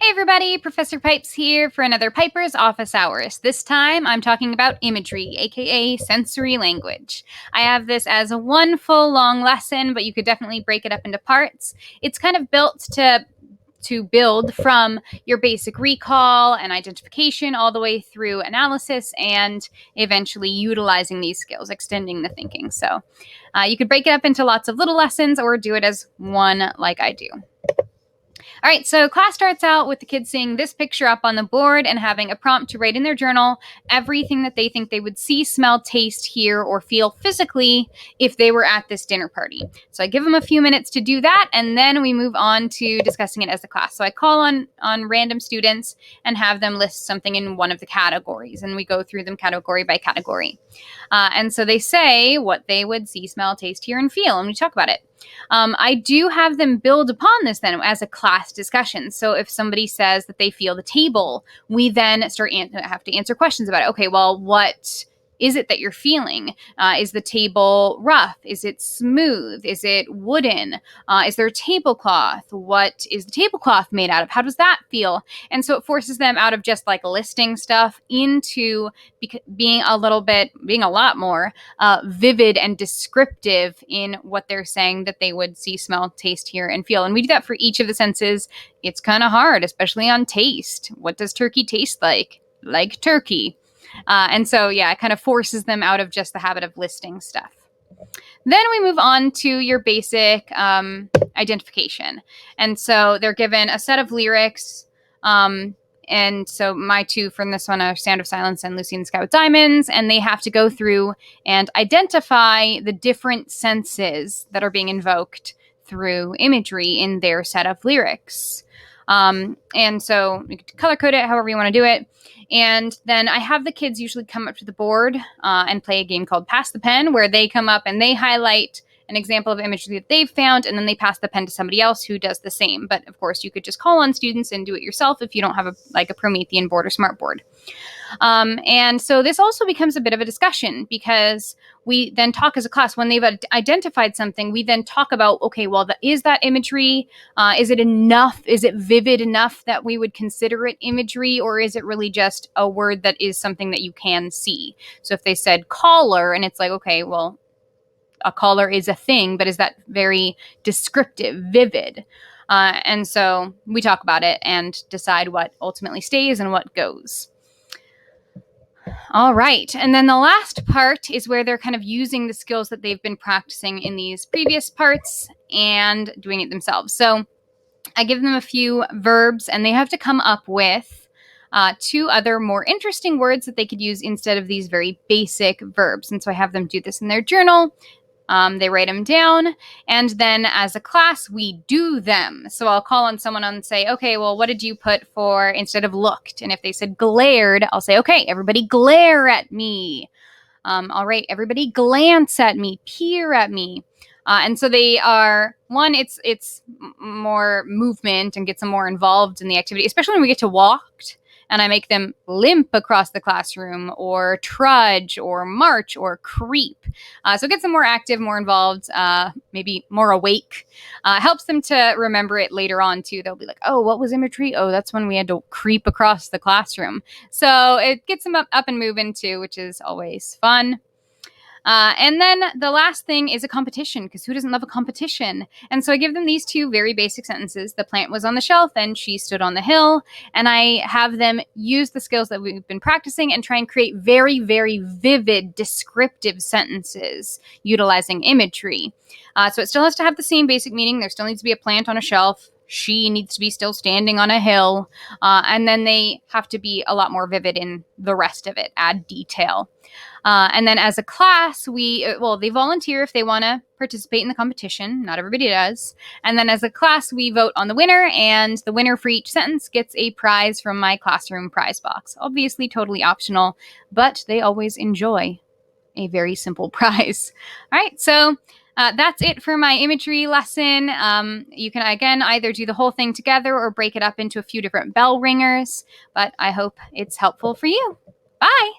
Hey everybody, Professor Pipes here for another Piper's Office Hours. This time I'm talking about imagery, aka sensory language. I have this as a one full long lesson, but you could definitely break it up into parts. It's kind of built to build from your basic recall and identification all the way through analysis and eventually utilizing these skills, extending the thinking. So you could break it up into lots of little lessons or do it as one like I do. All right, so class starts out with the kids seeing this picture up on the board and having a prompt to write in their journal everything that they think they would see, smell, taste, hear, or feel physically if they were at this dinner party. So I give them a few minutes to do that, and then we move on to discussing it as a class. So I call on random students and have them list something in one of the categories, and we go through them category by category. And so they say what they would see, smell, taste, hear, and feel, and we talk about it. I do have them build upon this then as a class discussion. So if somebody says that they feel the table, we then have to answer questions about it. Okay, well, what is it that you're feeling? Is the table rough? Is it smooth? Is it wooden? Is there a tablecloth? What is the tablecloth made out of? How does that feel? And so it forces them out of just like listing stuff into being a lot more vivid and descriptive in what they're saying that they would see, smell, taste, hear, and feel. And we do that for each of the senses. It's kind of hard, especially on taste. What does turkey taste like? Like turkey. And so, it kind of forces them out of just the habit of listing stuff. Then we move on to your basic identification. And so they're given a set of lyrics. And so my two from this one are Sound of Silence and Lucy in the Sky with Diamonds. And they have to go through and identify the different senses that are being invoked through imagery in their set of lyrics. And so you can color code it however you want to do it. And then I have the kids usually come up to the board and play a game called Pass the Pen, where they come up and they highlight an example of imagery that they've found, and then they pass the pen to somebody else who does the same. But of course, you could just call on students and do it yourself if you don't have a Promethean board or smart board. And so this also becomes a bit of a discussion because we then talk as a class when they've identified something. We then talk about, okay, well, is that imagery? Is it enough? Is it vivid enough that we would consider it imagery, or is it really just a word that is something that you can see? So if they said collar, and it's like, okay, well, a collar is a thing, but is that very descriptive, vivid? And so we talk about it and decide what ultimately stays and what goes. All right. And then the last part is where they're kind of using the skills that they've been practicing in these previous parts and doing it themselves. So I give them a few verbs and they have to come up with two other more interesting words that they could use instead of these very basic verbs. And so I have them do this in their journal. They write them down, and then as a class, we do them. So I'll call on someone and say, okay, well, what did you put for instead of looked? And if they said glared, I'll say, okay, everybody glare at me. All right, everybody glance at me, peer at me. And so they are, one, it's more movement and gets them more involved in the activity, especially when we get to walked. And I make them limp across the classroom or trudge or march or creep. So it gets them more active, more involved, maybe more awake. Helps them to remember it later on, too. They'll be like, oh, what was imagery? Oh, that's when we had to creep across the classroom. So it gets them up and moving, too, which is always fun. And then the last thing is a competition, because who doesn't love a competition? And so I give them these two very basic sentences. The plant was on the shelf and she stood on the hill. And I have them use the skills that we've been practicing and try and create very, very vivid, descriptive sentences utilizing imagery. So it still has to have the same basic meaning. There still needs to be a plant on a shelf. She needs to be still standing on a hill. And then they have to be a lot more vivid in the rest of it, add detail. And then as a class, they volunteer if they want to participate in the competition. Not everybody does. And then as a class, we vote on the winner, and the winner for each sentence gets a prize from my classroom prize box. Obviously, totally optional, but they always enjoy a very simple prize. All right, so that's it for my imagery lesson. You can, again, either do the whole thing together or break it up into a few different bell ringers, but I hope it's helpful for you. Bye!